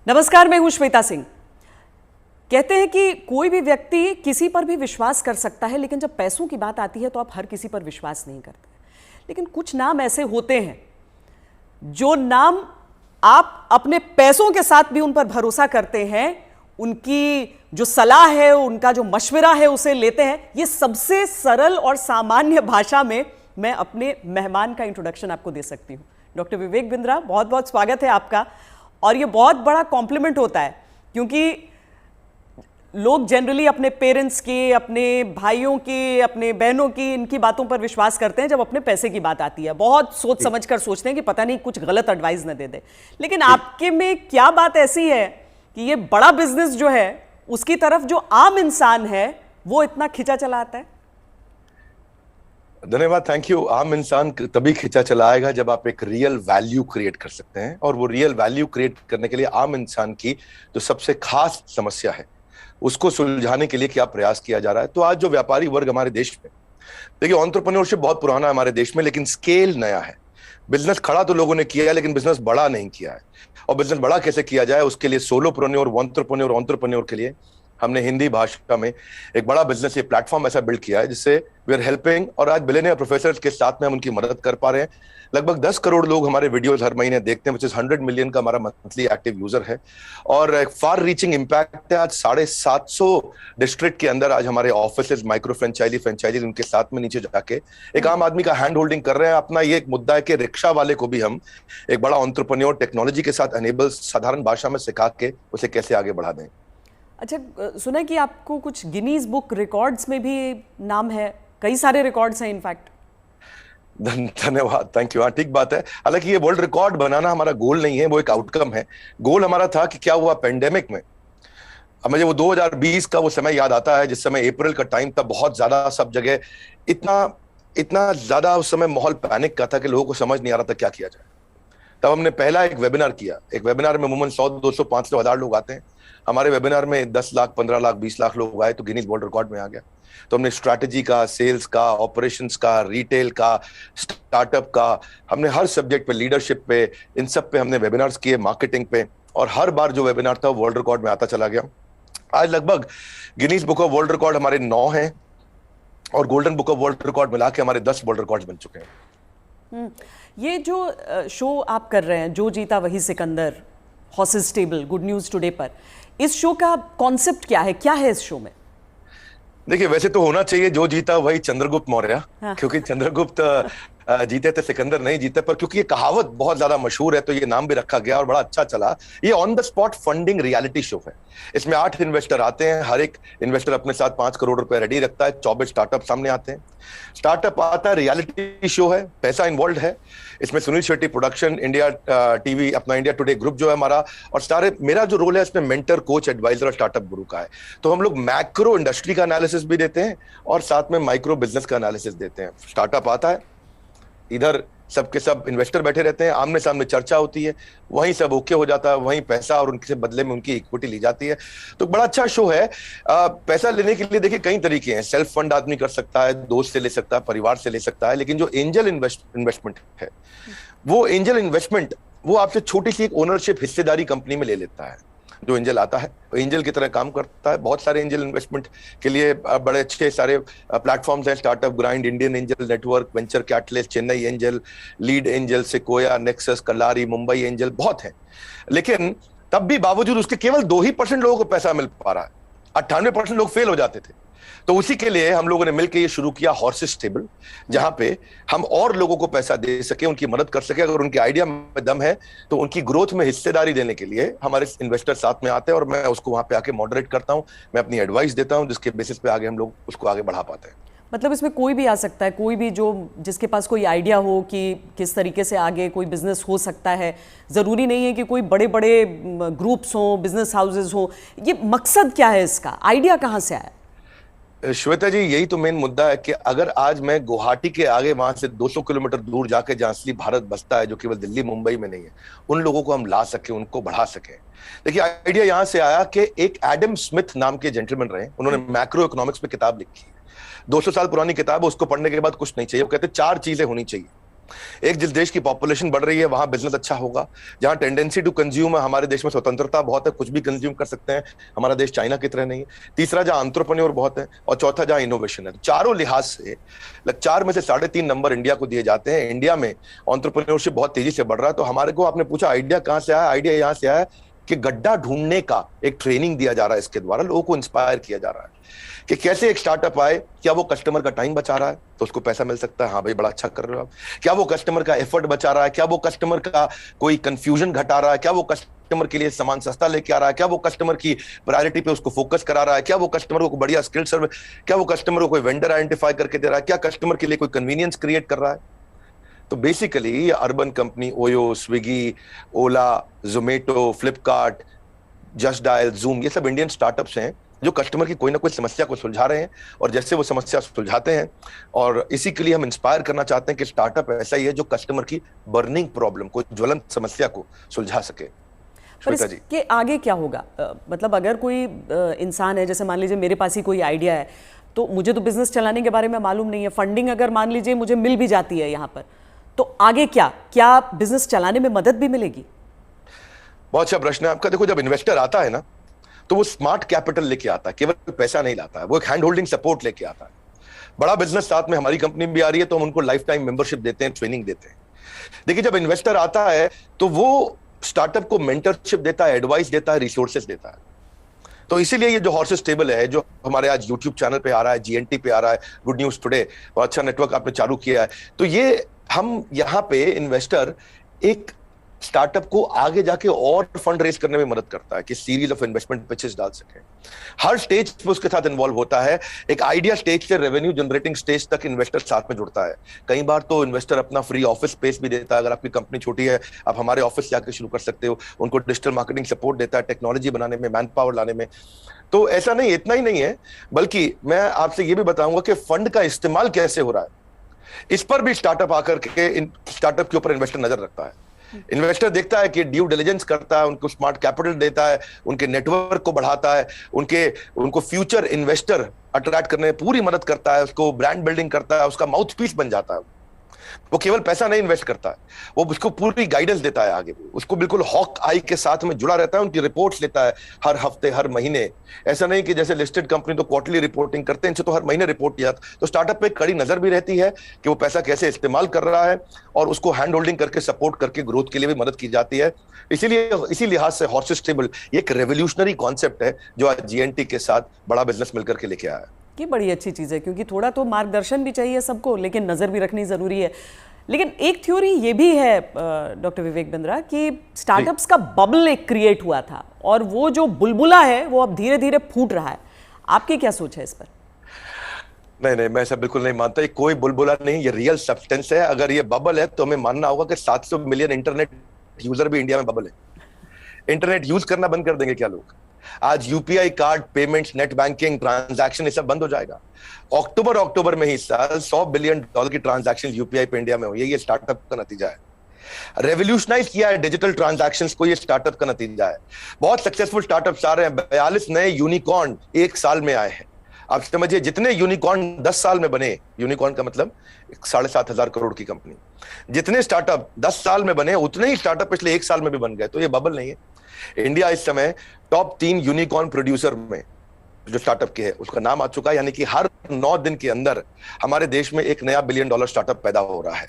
नमस्कार, मैं हूं श्वेता सिंह। कहते हैं कि कोई भी व्यक्ति किसी पर भी विश्वास कर सकता है, लेकिन जब पैसों की बात आती है तो आप हर किसी पर विश्वास नहीं करते। लेकिन कुछ नाम ऐसे होते हैं जो नाम आप अपने पैसों के साथ भी उन पर भरोसा करते हैं, उनकी जो सलाह है, उनका जो मशवरा है उसे लेते हैं। ये सबसे सरल और सामान्य भाषा में मैं अपने मेहमान का इंट्रोडक्शन आपको दे सकती हूँ। डॉक्टर विवेक बिंद्रा, बहुत बहुत स्वागत है आपका। और ये बहुत बड़ा कॉम्प्लीमेंट होता है क्योंकि लोग जनरली अपने पेरेंट्स के, अपने भाइयों के, अपने बहनों की, इनकी बातों पर विश्वास करते हैं जब अपने पैसे की बात आती है। बहुत सोच समझ कर सोचते हैं कि पता नहीं कुछ गलत एडवाइस न दे दे। लेकिन आपके में क्या बात ऐसी है कि ये बड़ा बिजनेस जो है उसकी तरफ जो आम इंसान है वो इतना खिंचा चला आता है? धन्यवाद, थैंक यू। आम इंसान तभी खिंचा चला आएगा जब आप एक रियल वैल्यू क्रिएट कर सकते हैं, और वो रियल वैल्यू क्रिएट करने के लिए आम इंसान की जो सबसे खास समस्या है उसको सुलझाने के लिए क्या प्रयास किया जा रहा है। तो आज जो व्यापारी वर्ग हमारे देश में, देखिए, एंटरप्रेन्योरशिप बहुत पुराना है हमारे देश में, लेकिन स्केल नया है। बिजनेस खड़ा तो लोगों ने किया है, लेकिन बिजनेस बड़ा नहीं किया है। और बिजनेस बड़ा कैसे किया जाए, उसके लिए सोलोप्रेन्योर, एंटरप्रेन्योर के लिए हमने हिंदी भाषा में एक बड़ा बिजनेस, ये प्लेटफॉर्म ऐसा बिल्ड किया है जिससे वी आर हेल्पिंग, और आज बिलियनियर प्रोफेसर के साथ में हम उनकी मदद कर पा रहे हैं। लगभग 10 करोड़ लोग हमारे वीडियोस हर महीने देखते हैं, विच इज 100 मिलियन का हमारा मंथली एक्टिव यूजर है, और एक फार रीचिंग इम्पैक्ट है। आज 750 डिस्ट्रिक्ट के अंदर आज हमारे ऑफिस, माइक्रो फ्रेंचाइजी उनके साथ में नीचे जाके एक आम आदमी का हैंड होल्डिंग कर रहे हैं। अपना ये एक मुद्दा है कि रिक्शा वाले को भी हम एक बड़ा एंटरप्रेन्योर टेक्नोलॉजी के साथ एनेबल, साधारण भाषा में सिखा के उसे कैसे आगे बढ़ा दें। अच्छा, सुना है कि आपको कुछ गिनीज बुक रिकॉर्ड्स में भी नाम है, कई सारे रिकॉर्ड्स हैं इनफैक्ट। धन्यवाद, थैंक यू। हाँ, ठीक बात है। हालांकि ये वर्ल्ड रिकॉर्ड बनाना हमारा गोल नहीं है, वो एक आउटकम है। गोल हमारा था कि क्या हुआ पेंडेमिक में। अब मुझे वो 2020 का वो समय याद आता है जिस समय अप्रैल का टाइम था, बहुत ज्यादा सब जगह इतना ज्यादा उस समय माहौल पैनिक का था कि लोगों को समझ नहीं आ रहा था क्या किया जाए। तब हमने पहला एक वेबिनार किया। एक वेबिनार में अमूमन 100, 200, 500, 1000 लोग आते हैं। हमारे वेबिनार में 10 लाख, 15 लाख, 20 लाख लोग आए तो गिनीज वर्ल्ड रिकॉर्ड में आ गया। तो हमने स्ट्रैटेजी का, सेल्स का, ऑपरेशंस का, रिटेल का, स्टार्टअप का, हमने हर सब्जेक्ट पे, लीडरशिप पे, इन सब पे हमने वेबिनार्स किए, मार्केटिंग पे, और हर बार जो वेबिनार था वर्ल्ड रिकॉर्ड में आता चला गया। आज लगभग Guinness book of world record हमारे 9 हैं, और golden book of world record मिला के हमारे 10 वर्ल्ड रिकॉर्ड बन चुके हैं। ये जो शो आप कर रहे हैं, जो जीता वही Sikandar, horses table, good news today पर, इस शो का कॉन्सेप्ट क्या है, क्या है इस शो में? देखिए, वैसे तो होना चाहिए जो जीता वही चंद्रगुप्त मौर्य। हाँ। क्योंकि चंद्रगुप्त जीते थे, सिकंदर नहीं जीते, पर क्योंकि ये कहावत बहुत ज्यादा मशहूर है तो ये नाम भी रखा गया और बड़ा अच्छा चला। ये on the spot funding reality show है। इसमें 8 इन्वेस्टर आते हैं, हर एक इन्वेस्टर अपने साथ 5 करोड़ रुपए रेडी रखता है। 24 स्टार्टअप सामने आते हैं। स्टार्टअप आता है, रियलिटी शो है, पैसा इन्वॉल्व है। इसमें Sunil Shetty production, India TV, अपना इंडिया टुडे ग्रुप जो है हमारा, और सारे, मेरा जो रोल है इसमें मेंटर, कोच, एडवाइजर और स्टार्टअप गुरु का है। तो हम लोग मैक्रो इंडस्ट्री का एनालिसिस भी देते हैं और साथ में माइक्रो बिजनेस का एनालिसिस देते हैं। स्टार्टअप आता है, इधर सबके सब इन्वेस्टर बैठे रहते हैं, आमने सामने चर्चा होती है, वहीं सब ओके हो जाता है, वहीं पैसा और उनके बदले में उनकी इक्विटी ली जाती है। तो बड़ा अच्छा शो है। पैसा लेने के लिए देखिए कई तरीके हैं। सेल्फ फंड आदमी कर सकता है, दोस्त से ले सकता है, परिवार से ले सकता है, लेकिन जो एंजल इन्वेस्टमेंट है, वो एंजल इन्वेस्टमेंट वो आपसे छोटी सी एक ओनरशिप, हिस्सेदारी कंपनी में ले लेता है। जो एंजल आता है एंजल की तरह काम करता है। बहुत सारे एंजल इन्वेस्टमेंट के लिए बड़े अच्छे सारे प्लेटफॉर्म्स हैं, startup grind, Indian angel network, venture catalyst, Chennai angel, lead angel, Sequoia, Nexus, Kalaari, Mumbai angel, बहुत हैं। लेकिन तब भी बावजूद उसके केवल 2% लोगों को पैसा मिल पा रहा है। 98% लोग फेल हो जाते थे। तो उसी के लिए हम लोगों ने मिलकर ये शुरू किया हॉर्सेस टेबल, जहां पे हम और लोगों को पैसा दे सके, उनकी मदद कर सके। अगर उनके आइडिया में दम है तो उनकी ग्रोथ में हिस्सेदारी देने के लिए हमारे इन्वेस्टर साथ में आते हैं, और मैं उसको वहां पे आके मॉडरेट करता हूं, मैं अपनी एडवाइस देता हूं, जिसके बेसिस पे आगे हम लोग उसको आगे बढ़ा पाते हैं। मतलब इसमें कोई भी आ सकता है, कोई भी जो जिसके पास कोई आइडिया हो कि किस तरीके से आगे कोई बिजनेस हो सकता है। ज़रूरी नहीं है कि कोई बड़े बड़े ग्रुप्स हों, बिजनेस हाउसेज हों। ये मकसद क्या है इसका, आइडिया कहाँ से आया? श्वेता जी, यही तो मेन मुद्दा है कि अगर आज मैं गुवाहाटी के आगे वहां से 200 किलोमीटर दूर जाके, जहां असली भारत बसता है, जो केवल दिल्ली मुंबई में नहीं है, उन लोगों को हम ला सके, उनको बढ़ा सके। देखिए, आइडिया यहां से आया कि एक एडम स्मिथ नाम के जेंटलमैन रहे, उन्होंने मैक्रो इकोनॉमिक्स में किताब लिखी है। 200 साल पुरानी किताब है, उसको पढ़ने के बाद कुछ नहीं चाहिए। वो कहते 4 चीजें होनी चाहिए एक, जिस देश की पॉपुलेशन बढ़ रही है वहां बिजनेस अच्छा होगा, जहां टेंडेंसी टू कंज्यूम है, हमारे देश में स्वतंत्रता बहुत है, कुछ भी कंज्यूम कर सकते हैं, हमारा देश चाइना की तरह नहीं है। तीसरा, जहां एंटरप्रेन्योर बहुत है, और चौथा, जहां इनोवेशन है। चारों लिहाज से 4 में से 3.5 नंबर इंडिया को दिए जाते हैं। इंडिया में एंटरप्रेन्योरशिप बहुत तेजी से बढ़ रहा है। तो हमारे को, आपने पूछा आइडिया कहां से आया, आइडिया यहां से आया कि गड्ढा ढूंढने का एक ट्रेनिंग दिया जा रहा है, इसके द्वारा लोगों को इंस्पायर किया जा रहा है कि कैसे एक स्टार्टअप आए, क्या वो कस्टमर का टाइम बचा रहा है तो उसको पैसा मिल सकता है, हाँ भाई बड़ा अच्छा कर रहे हो आप, क्या वो कस्टमर का एफर्ट बचा रहा है, क्या वो कस्टमर का कोई कंफ्यूजन घटा रहा है, क्या वो कस्टमर के लिए सामान सस्ता लेके आ रहा है, क्या वो कस्टमर की प्रायोरिटी पे उसको फोकस करा रहा है, क्या वो कस्टमर को बढ़िया स्किल सर्विस, क्या वो कस्टमर को कोई वेंडर आइडेंटिफाई करके दे रहा है, क्या कस्टमर के लिए कोई कन्वीनियंस क्रिएट कर रहा है। तो basically Urban Company, OYO, Swiggy, Ola, Zomato, Flipkart, Just Dial, Zoom, ये सब इंडियन स्टार्टअप्स हैं जो कस्टमर की कोई ना कोई समस्या को सुलझा रहे हैं। और जैसे वो समस्या सुलझाते हैं, और इसी के लिए हम इंस्पायर करना चाहते हैं कि स्टार्टअप ऐसा ही है जो कस्टमर की बर्निंग प्रॉब्लम को, ज्वलंत समस्या को सुलझा सके। पर इसके आगे क्या होगा? मतलब अगर कोई इंसान है, जैसे मान लीजिए मेरे पास ही कोई आइडिया है, तो मुझे तो बिजनेस चलाने के बारे में मालूम नहीं है, फंडिंग अगर मान लीजिए मुझे मिल भी जाती है यहाँ पर, तो आगे क्या बिजनेस चलाने में मदद भी मिलेगी? बहुत अच्छा प्रश्न है आपका। देखो, जब इन्वेस्टर आता है ना, तो वो स्मार्ट कैपिटल लेके आता है, केवल पैसा नहीं लाता है, वो एक हैंड होल्डिंग सपोर्ट लेके आता है। बड़ा बिजनेस साथ में, हमारी कंपनी भी आ रही है तो हम उनको लाइफ टाइम मेंबरशिप देते हैं, ट्रेनिंग देते हैं। देखिए, जब इन्वेस्टर आता है तो वो स्टार्टअप को मेंटरशिप देता है, एडवाइस देता है, रिसोर्सेज देता है। तो इसीलिए ये जो हॉर्सेस टेबल है, जो हमारे आज यूट्यूब चैनल पे आ रहा है, जीएनटी पे आ रहा है, गुड न्यूज टुडे, और अच्छा नेटवर्क आपने चालू किया है, तो ये हम यहाँ पे इन्वेस्टर एक स्टार्टअप को आगे जाके और फंड रेज करने में मदद करता है कि सीरीज ऑफ इन्वेस्टमेंट पिचेस डाल सके। हर स्टेज पे उसके साथ इन्वॉल्व होता है। एक आइडिया स्टेज से रेवेन्यू जनरेटिंग स्टेज तक इन्वेस्टर साथ में जुड़ता है। कई बार तो इन्वेस्टर अपना फ्री ऑफिस स्पेस भी देता है। अगर आपकी कंपनी छोटी है, आप हमारे ऑफिस जाकर शुरू कर सकते हो। उनको डिजिटल मार्केटिंग सपोर्ट देता है, टेक्नोलॉजी बनाने में, मैन पावर लाने में। तो ऐसा नहीं, इतना ही नहीं है, बल्कि मैं आपसे ये भी बताऊंगा कि फंड का इस्तेमाल कैसे हो रहा है, इस पर भी स्टार्टअप आकर के स्टार्टअप के ऊपर इन्वेस्टर नजर रखता है। इन्वेस्टर देखता है कि ड्यू डिलिजेंस करता है, उनको स्मार्ट कैपिटल देता है, उनके नेटवर्क को बढ़ाता है, उनको फ्यूचर इन्वेस्टर अट्रैक्ट करने में पूरी मदद करता है, उसको ब्रांड बिल्डिंग करता है, उसका माउथ पीस बन जाता है। वो केवल पैसा नहीं इन्वेस्ट करता है, वो उसको पूरी गाइडेंस देता है आगे, उसको बिल्कुल हॉक आई के साथ में जुड़ा रहता है, उनकी रिपोर्ट्स लेता है हर हफ्ते, हर महीने। ऐसा नहीं कि जैसे लिस्टेड कंपनी तो क्वार्टरली रिपोर्टिंग करते हैं, इनसे तो हर महीने रिपोर्ट किया। तो स्टार्टअप पे कड़ी नजर भी रहती है कि वो पैसा कैसे इस्तेमाल कर रहा है, और उसको हैंड होल्डिंग करके सपोर्ट करके ग्रोथ के लिए भी मदद की जाती है। इसीलिए इसी लिहाज से हॉर्सेस टेबल एक रेवोल्यूशनरी कॉन्सेप्ट है जो आज जीएनटी के साथ बड़ा बिजनेस मिलकर के लेके आया है। ये बड़ी अच्छी चीज़ है, क्योंकि थोड़ा तो मार्गदर्शन भी चाहिए सबको, लेकिन नज़र भी रखनी ज़रूरी है। लेकिन एक थ्योरी ये भी है डॉक्टर विवेक बिंद्रा कि स्टार्टअप्स का बबल एक क्रिएट हुआ था, और वो जो बुलबुला है वो अब धीरे धीरे फूट रहा है। आपकी क्या सोच है इस पर? नहीं, मैं ऐसा बिल्कुल नहीं मानता। ये कोई बुलबुला नहीं, ये रियल सब्सटेंस है। अगर ये बबल है तो हमें मानना होगा कि 700 मिलियन इंटरनेट यूजर भी इंडिया में बबल है। इंटरनेट यूज करना बंद कर देंगे क्या लोग? आज UPI card payments, net banking, transaction, ये सब बंद हो जाएगा। अक्टूबर में ही साल $100 बिलियन की ट्रांजैक्शन यूपीआई पे इंडिया में हुई है। ये स्टार्टअप का नतीजा है। रेवोल्यूशनाइज किया है डिजिटल ट्रांजैक्शंस को, ये स्टार्टअप का नतीजा है। बहुत सक्सेसफुल स्टार्टअप्स आ रहे हैं। 42 नए यूनिकॉर्न 1 साल में आए हैं। आप समझिए, जितने यूनिकॉर्न 10 साल में बने, यूनिकॉर्न का मतलब 7,500 करोड़ की कंपनी, जितने स्टार्टअप 10 साल में बने, उतने ही स्टार्टअप पिछले 1 साल में भी बन गए। तो ये बबल नहीं है। इंडिया इस समय टॉप 3 यूनिकॉर्न प्रोड्यूसर में जो स्टार्टअप के है उसका नाम आ चुका है। यानी कि हर 9 दिन के अंदर हमारे देश में एक नया $1 बिलियन स्टार्टअप पैदा हो रहा है।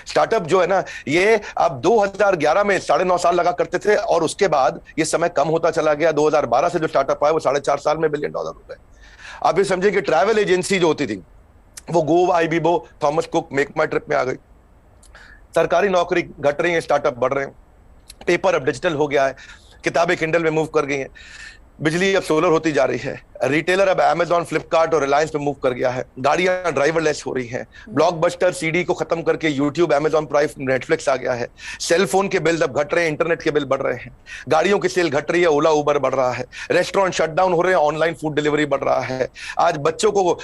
स्टार्टअप जो है ना, ये अब 2011 में 9.5 साल लगा करते थे, और उसके बाद ये समय कम होता चला गया। 2012 से जो स्टार्टअप आया वो 4.5 साल में $1 बिलियन हो गए। आप ये समझिए कि ट्रैवल एजेंसी जो होती थी वो Goibibo, Thomas Cook, MakeMyTrip में आ गई। सरकारी नौकरी घट रही है, स्टार्टअप बढ़ रहे हैं। पेपर अब डिजिटल हो गया है, किताबें किंडल में मूव कर गई हैं, बिजली अब सोलर होती जा रही है, रिटेलर अब अमेजॉन, फ्लिपकार्ट और रिलायंस पे मूव कर गया है, गाड़ियां ड्राइवरलेस हो रही हैं, ब्लॉकबस्टर सीडी को खत्म करके यूट्यूब, अमेजॉन प्राइम, नेटफ्लिक्स आ गया है, सेल फोन के बिल अब घट रहे हैं, इंटरनेट के बिल बढ़ रहे हैं, गाड़ियों की सेल घट रही है, ओला उबर बढ़ रहा है, रेस्टोरेंट शटडाउन हो रहे हैं, ऑनलाइन फूड डिलीवरी बढ़ रहा है। आज बच्चों को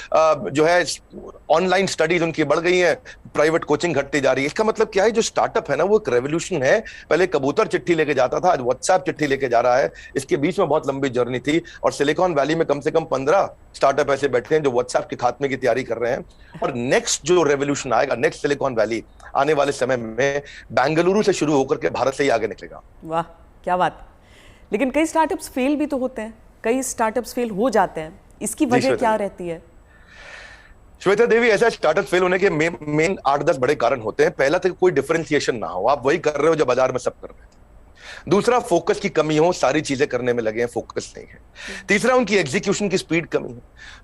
जो है ऑनलाइन स्टडीज उनकी बढ़ गई है, प्राइवेट कोचिंग घटती जा रही है। इसका मतलब क्या है? जो स्टार्टअप है ना, वो एक रेवोल्यूशन है। पहले कबूतर चिट्ठी लेके जाता था, आज व्हाट्सएप चिट्ठी लेके जा रहा है। इसके बीच में बहुत लंबी जर्नी थी, और सिलिकॉन वैली में कम से से कम 15 स्टार्टअप ऐसे बैठे हैं जो व्हाट्सएप के खात्मे की तैयारी कर रहे हैं। और नेक्स्ट जो रेवोल्यूशन आएगा, नेक्स्ट सिलिकॉन वैली आने वाले समय में बेंगलुरु से शुरू होकर के भारत से ही आगे निकलेगा। वाह, क्या बात। लेकिन कई स्टार्टअप्स फेल भी तो होते हैं, कई स्टार्टअप्स फेल हो जाते हैं, इसकी वजह क्या रहती है? श्वेता देवी, ऐसा स्टार्टअप फेल होने के मेन 8-10 बड़े कारण होते हैं। पहला तो कोई डिफरेंशिएशन ना हो, आप वही कर रहे हो जो बाजार में सब कर रहे थे। दूसरा, फोकस की कमी हो, सारी चीजें करने में लगे हैं, फोकस नहीं है। तीसरा, उनकी एग्जीक्यूशन की स्पीड कमी है।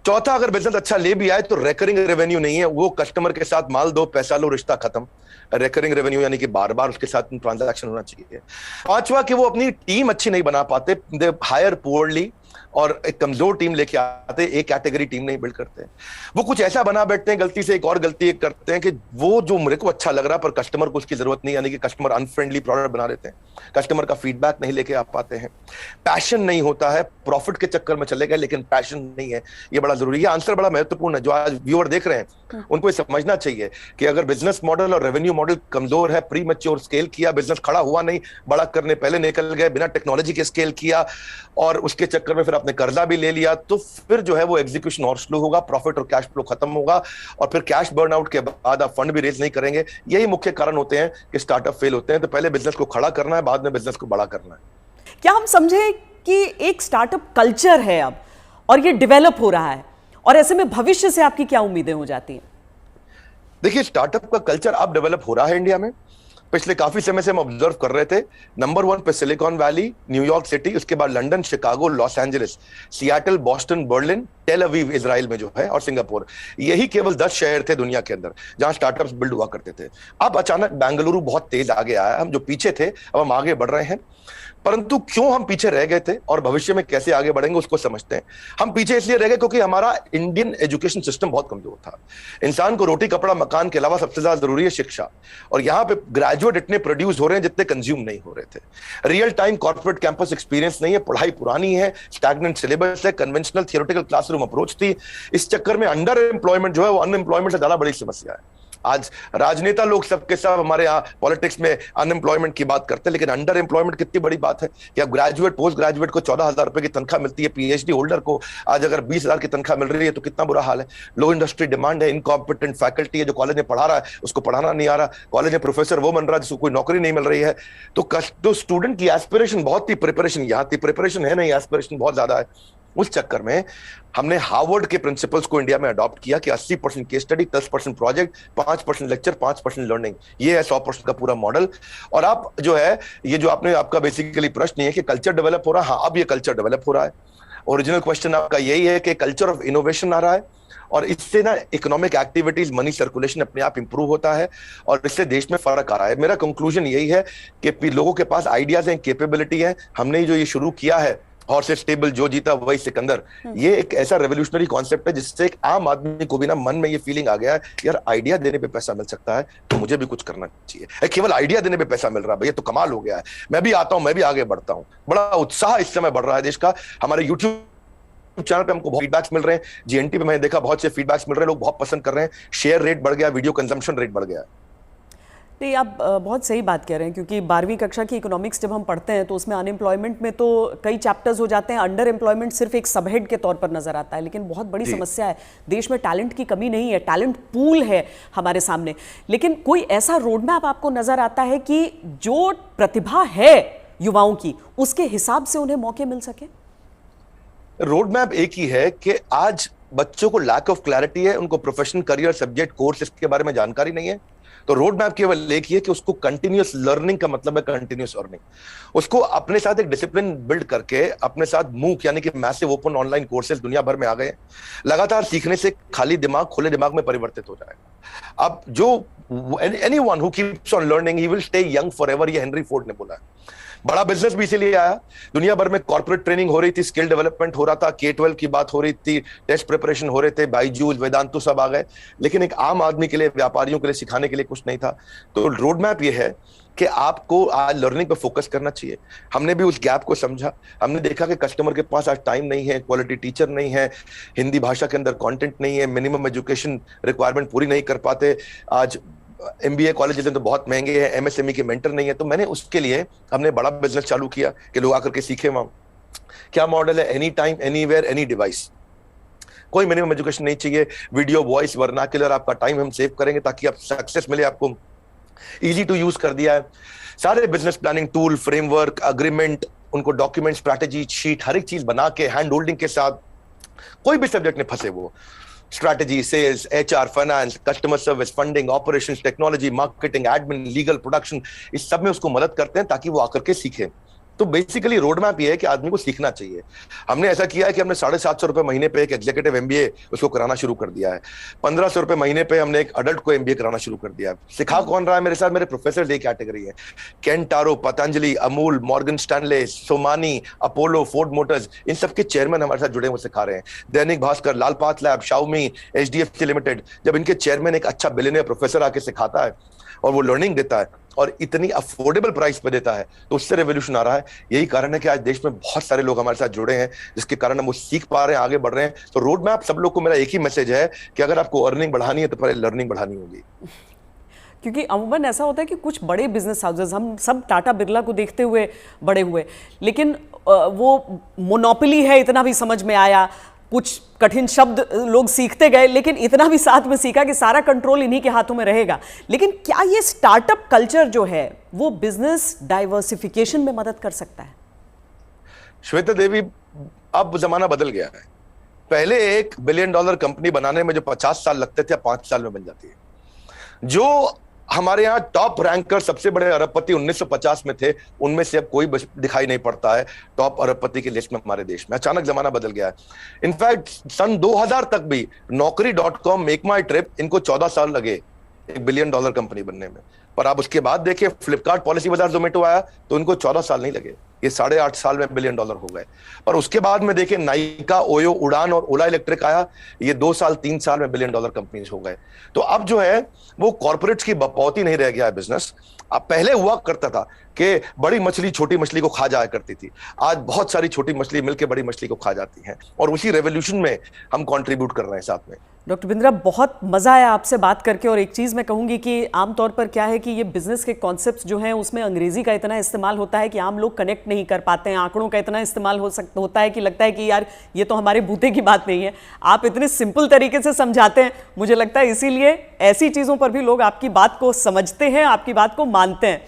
चौथा, अगर बिजनेस अच्छा ले भी आए तो रेकरिंग रेवेन्यू नहीं है, वो कस्टमर के साथ माल दो पैसा लो रिश्ता खत्म। रेकरिंग रेवेन्यू यानी कि बार बार उसके साथ ट्रांजैक्शन होना चाहिए। पांचवा, कि वो अपनी टीम अच्छी नहीं बना पाते, दे हायर पुअरली, और एक कमजोर टीम लेके आते, एक कैटेगरी टीम नहीं बिल्ड करते। वो कुछ ऐसा बना बैठते हैं, गलती से एक और गलती करते हैं कि वो जो मेरे को अच्छा लग रहा पर कस्टमर को उसकी जरूरत नहीं, यानी कि कस्टमर अनफ्रेंडली प्रोडक्ट बना देते हैं, कस्टमर का फीडबैक नहीं लेके आ पाते हैं, पैशन नहीं होता है, प्रॉफिट के चक्कर में चले गए लेकिन पैशन नहीं है। ये बड़ा जरूरी है, आंसर बड़ा महत्वपूर्ण है। जो आज व्यूअर देख रहे हैं उनको ये समझना चाहिए कि अगर बिजनेस मॉडल और रेवेन्यू मॉडल कमजोर है, प्री मैच्योर स्केल किया, बिजनेस खड़ा हुआ नहीं, बड़ा करने पहले निकल गए, बिना टेक्नोलॉजी के स्केल किया और उसके चक्कर में फिर आपने कर्जा भी ले लिया, तो फिर जो है वो एग्जीक्यूशन और स्लो होगा, प्रॉफिट और कैश फ्लो खत्म होगा, और फिर कैश बर्नआउट के बाद आप फंड भी रेज नहीं करेंगे। यही मुख्य कारण होते हैं कि स्टार्टअप फेल होते हैं। तो पहले बिजनेस को खड़ा करना है, बाद में बिजनेस को बड़ा करना है। क्या हम समझे कि एक स्टार्टअप कल्चर है अब और ये डेवलप हो रहा है, और ऐसे में भविष्य से आपकी क्या उम्मीदें हो जाती हैं? देखिए, स्टार्टअप का कल्चर अब डेवलप हो रहा है इंडिया में। पिछले काफी समय से हम ऑब्जर्व कर रहे थे, नंबर 1 पे सिलिकॉन वैली, न्यूयॉर्क सिटी, उसके बाद London, Chicago, Los Angeles, Seattle, Boston, Berlin, Tel Aviv Israel में जो है, और सिंगापुर। यही केवल 10 शहर थे दुनिया के अंदर जहां स्टार्टअप्स बिल्ड हुआ करते थे। अब अचानक बेंगलुरु बहुत तेज आगे आया। हम जो पीछे थे अब हम आगे बढ़ रहे हैं। परंतु क्यों हम पीछे रह गए थे और भविष्य में कैसे आगे बढ़ेंगे उसको समझते हैं। हम पीछे इसलिए रह गए क्योंकि हमारा इंडियन एजुकेशन सिस्टम बहुत कमजोर था। इंसान को रोटी कपड़ा मकान के अलावा सबसे ज्यादा जरूरी है शिक्षा, और यहाँ पे ग्रेजुएट इतने प्रोड्यूस हो रहे हैं जितने कंज्यूम नहीं हो रहे थे। Real time corporate campus experience नहीं है, पढ़ाई पुरानी है, स्टैग्नेंट सिलेबस है, कन्वेंशनल थियोरेटिकल क्लासरूम अप्रोच थी। इस चक्कर में अंडर एम्प्लॉयमेंट जो है वो अनएम्प्लॉयमेंट से ज्यादा बड़ी समस्या है। आज राजनेता लोग सबके सब हमारे यहाँ पॉलिटिक्स में अनएम्प्लॉयमेंट की बात करते हैं, लेकिन अंडर एम्प्लॉयमेंट कितनी बड़ी बात है कि अब ग्रेजुएट पोस्ट ग्रेजुएट को 14,000 रुपए की तनख्वाह मिलती है, पीएचडी होल्डर को आज अगर 20,000 की तनख्वाह मिल रही है तो कितना बुरा हाल है। लो इंडस्ट्री डिमांड है, इनकॉम्पिटेंट फैकल्टी है, जो कॉलेज में पढ़ा रहा है उसको पढ़ाना नहीं आ रहा, कॉलेज में प्रोफेसर वो बन रहा है जिसको कोई नौकरी नहीं मिल रही है। तो स्टूडेंट की एस्पिरेशन बहुत थी, प्रिपरेशन यहाँ थी, प्रिपरेशन है नहीं, एस्पिरेशन बहुत ज्यादा है। उस चक्कर में हमने हार्वर्ड के प्रिंसिपल्स को इंडिया में अडॉप्ट किया कि 80% case study, 10% project, 5% lecture, 5% learning. ये है 100% का पूरा मॉडल। और आप जो है, ये जो आपका बेसिकली प्रश्न है कि कल्चर डेवलप हो रहा है, हाँ अब ये कल्चर डेवलप हो रहा है। ओरिजिनल क्वेश्चन आपका यही है कि कल्चर ऑफ इनोवेशन आ रहा है, और इससे ना इकोनॉमिक एक्टिविटीज, मनी सर्कुलेशन अपने आप इंप्रूव होता है, और इससे देश में फर्क आ रहा है। मेरा कंक्लूजन यही है कि लोगों के पास आइडियाज हैं, कैपेबिलिटी है। हमने जो ये शुरू किया है हॉर्सेस टेबल, जो जीता वही सिकंदर, ये एक ऐसा रेवोल्यूशनरी कॉन्सेप्ट है जिससे एक आम आदमी को भी ना मन में ये फीलिंग आ गया है, यार आइडिया देने पे पैसा मिल सकता है तो मुझे भी कुछ करना चाहिए। केवल आइडिया देने पे पैसा मिल रहा है, भैया तो कमाल हो गया है, मैं भी आता हूं, मैं भी आगे बढ़ता हूं। बड़ा उत्साह इस समय बढ़ रहा है देश का। हमारे यूट्यूब चैनल पे हमको बहुत फीडबैक्स मिल रहे हैं, जीएनटी पे मैंने देखा बहुत से फीडबैक्स मिल रहे हैं, लोग बहुत पसंद कर रहे हैं, शेयर रेट बढ़ गया, वीडियो कंजम्पशन रेट बढ़ गया। नहीं, आप बहुत सही बात कह रहे हैं, क्योंकि 12वीं कक्षा की इकोनॉमिक्स जब हम पढ़ते हैं तो उसमें अनएम्प्लॉयमेंट में तो कई चैप्टर्स हो जाते हैं, अंडर एम्प्लॉयमेंट सिर्फ एक सबहेड के तौर पर नजर आता है। लेकिन बहुत बड़ी समस्या है, देश में टैलेंट की कमी नहीं है, टैलेंट पूल है हमारे सामने। लेकिन कोई ऐसा रोड मैप आपको नजर आता है कि जो प्रतिभा है युवाओं की, उसके हिसाब से उन्हें मौके मिल सके? रोड मैप एक ही है कि आज बच्चों को लैक ऑफ क्लैरिटी है, उनको प्रोफेशनल करियर सब्जेक्ट कोर्स इसके बारे में जानकारी नहीं है। तो रोड मैप केवल एक ही है कि उसको कंटिन्यूअस लर्निंग का मतलब है कंटिन्यूअस अर्निंग। उसको अपने साथ एक डिसिप्लिन बिल्ड करके अपने साथ मूक यानी कि मैसिव ओपन ऑनलाइन कोर्सेज दुनिया भर में आ गए। लगातार सीखने से खाली दिमाग खुले दिमाग में परिवर्तित हो जाएगा। अब जो anyone who keeps on learning he will stay young forever, ये हेनरी फोर्ड ने बोला है। बड़ा बिजनेस भी इसीलिए आया। दुनिया भर में कॉर्पोरेट ट्रेनिंग हो रही थी, स्किल डेवलपमेंट हो रहा था, K-12 की बात हो रही थी, टेस्ट प्रिपरेशन हो रहे थे, बायजूस, वेदांतु सब आ गए, लेकिन एक आम आदमी के लिए, व्यापारियों के लिए सिखाने के लिए कुछ नहीं था। तो रोड मैप ये है कि आपको आज लर्निंग पे फोकस करना चाहिए। हमने भी उस गैप को समझा। हमने देखा कि कस्टमर के पास आज टाइम नहीं है, क्वालिटी टीचर नहीं है, हिंदी भाषा के अंदर कंटेंट नहीं है, मिनिमम एजुकेशन रिक्वायरमेंट पूरी नहीं कर पाते। आज MBA कॉलेजेस तो बहुत महंगे हैं, MSME के मेंटर नहीं है। तो मैंने उसके लिए हमने बड़ा बिजनेस चालू किया कि लोग आकर के सीखे। वहां क्या मॉडल है, any time anywhere any device. कोई मिनिमम एजुकेशन नहीं चाहिए, वीडियो, वॉइस, वर्नाक्युलर, आपका टाइम हम सेव करेंगे ताकि आप सक्सेस मिले आपको, इजी टू यूज कर दिया है। सारे business planning tool, framework, agreement, उनको डॉक्यूमेंट, स्ट्रैटेजी शीट, हर एक चीज बना के हैंड होल्डिंग के साथ, कोई भी सब्जेक्ट में फंसे वो, strategy, sales, HR, finance, customer service, funding, operations, technology, marketing, admin, legal, production, इस सब में उसको मदद करते हैं ताकि वो आकर के सीखे। तो बेसिकली रोड मैप ये है कि आदमी को सीखना चाहिए। हमने ऐसा किया है कि हमने 750 रुपए महीने पे एक एग्जीक्यूटिव एमबीए उसको कराना शुरू कर दिया है। 1500 रुपए महीने पे हमने एक अडल्ट को एमबीए कराना शुरू कर दिया है। सिखा कौन रहा है मेरे साथ? मेरे प्रोफेसर एक कैटेगरी है, Kent RO, Patanjali, Amul, Morgan Stanley, Somani, Apollo, Ford Motors, इन सबके चेयरमैन हमारे साथ जुड़े हुए सिखा रहे हैं। Dainik Bhaskar, Lalpath lab, Xiaomi, HDFC limited, जब इनके चेयरमैन एक अच्छा बिलियनियर प्रोफेसर आके सिखाता है और वो लर्निंग देता है और इतनी अफोर्डेबल प्राइस पे देता है, तो उससे रेवोल्यूशन आ रहा है। यही कारण है कि आज देश में बहुत सारे लोग हमारे साथ जुड़े हैं, जिसके कारण हम वो सीख पा रहे हैं, आगे बढ़ रहे हैं। तो रोड मैप सब लोग को मेरा एक ही मैसेज है कि अगर आपको अर्निंग बढ़ानी है तो पहले लर्निंग बढ़ानी होगी। क्योंकि अमूमन ऐसा होता है कि कुछ बड़े बिजनेस हाउसेस, हम सब टाटा बिरला को देखते हुए बड़े हुए, लेकिन वो मोनोपोली है इतना भी समझ में आया, कुछ कठिन शब्द लोग सीखते गए, लेकिन इतना भी साथ में सीखा कि सारा कंट्रोल इन्हीं के हाथों में रहेगा। लेकिन क्या ये स्टार्टअप कल्चर जो है वो बिजनेस डाइवर्सिफिकेशन में मदद कर सकता है? श्वेता देवी, अब जमाना बदल गया है। पहले $1 बिलियन कंपनी बनाने में जो 50 साल लगते थे, 5 साल में बन जाती है। जो हमारे यहाँ टॉप रैंकर सबसे बड़े अरबपति 1950 में थे, उनमें से अब कोई दिखाई नहीं पड़ता है टॉप अरबपति की लिस्ट में हमारे देश में। अचानक जमाना बदल गया है। इनफैक्ट सन 2000 तक भी नौकरी.com, मेक माई ट्रिप, इनको 14 साल लगे $1 बिलियन कंपनी बनने में। पर आप उसके बाद देखिए, फ्लिपकार्ट, पॉलिसी बाजार, जोमेटो आया तो इनको 14 साल नहीं लगे, ये 8.5 साल में $1 बिलियन हो गए। और उसके बाद में देखिए, नाइका, ओयो, उड़ान और ओला इलेक्ट्रिक आया, ये 2 साल 3 साल में $1 बिलियन कंपनीज हो गए। तो अब जो है वो कॉर्पोरेट्स की बपौती नहीं रह गया है बिजनेस। अब पहले हुआ करता था कि बड़ी मछली छोटी मछली को खा जाया करती थी, आज बहुत सारी छोटी मछली मिलकर बड़ी मछली को खा जाती हैं, और उसी रेवोल्यूशन में हम कंट्रीब्यूट कर रहे हैं साथ में। डॉक्टर बिंद्रा, बहुत मज़ा आया आपसे बात करके। और एक चीज़ मैं कहूँगी कि आमतौर पर क्या है कि ये बिजनेस के कॉन्सेप्ट्स जो हैं उसमें अंग्रेजी का इतना इस्तेमाल होता है कि आम लोग कनेक्ट नहीं कर पाते हैं, आंकड़ों का इतना इस्तेमाल होता है कि लगता है कि यार ये तो हमारे बूते की बात नहीं है। आप इतने सिंपल तरीके से समझाते हैं, मुझे लगता है इसीलिए ऐसी चीज़ों पर भी लोग आपकी बात को समझते हैं, आपकी बात को मानते हैं।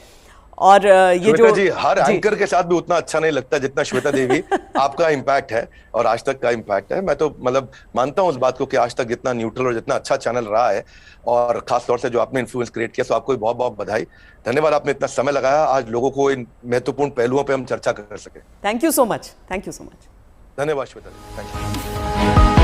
और ये जो जी, हर एंकर के साथ भी उतना अच्छा नहीं लगता जितना श्वेता देवी आपका इम्पैक्ट है और आज तक का इम्पैक्ट है। मैं तो मतलब मानता हूं उस बात को कि आज तक जितना न्यूट्रल और जितना अच्छा चैनल रहा है, और खास तौर से जो आपने इन्फ्लुएंस क्रिएट किया, तो आपको बहुत बहुत बधाई। धन्यवाद, आपने इतना समय लगाया आज लोगों को इन महत्वपूर्ण पहलुओं पर हम चर्चा कर सके। Thank you so much. Thank you so much. धन्यवाद श्वेता देवी, थैंक यू।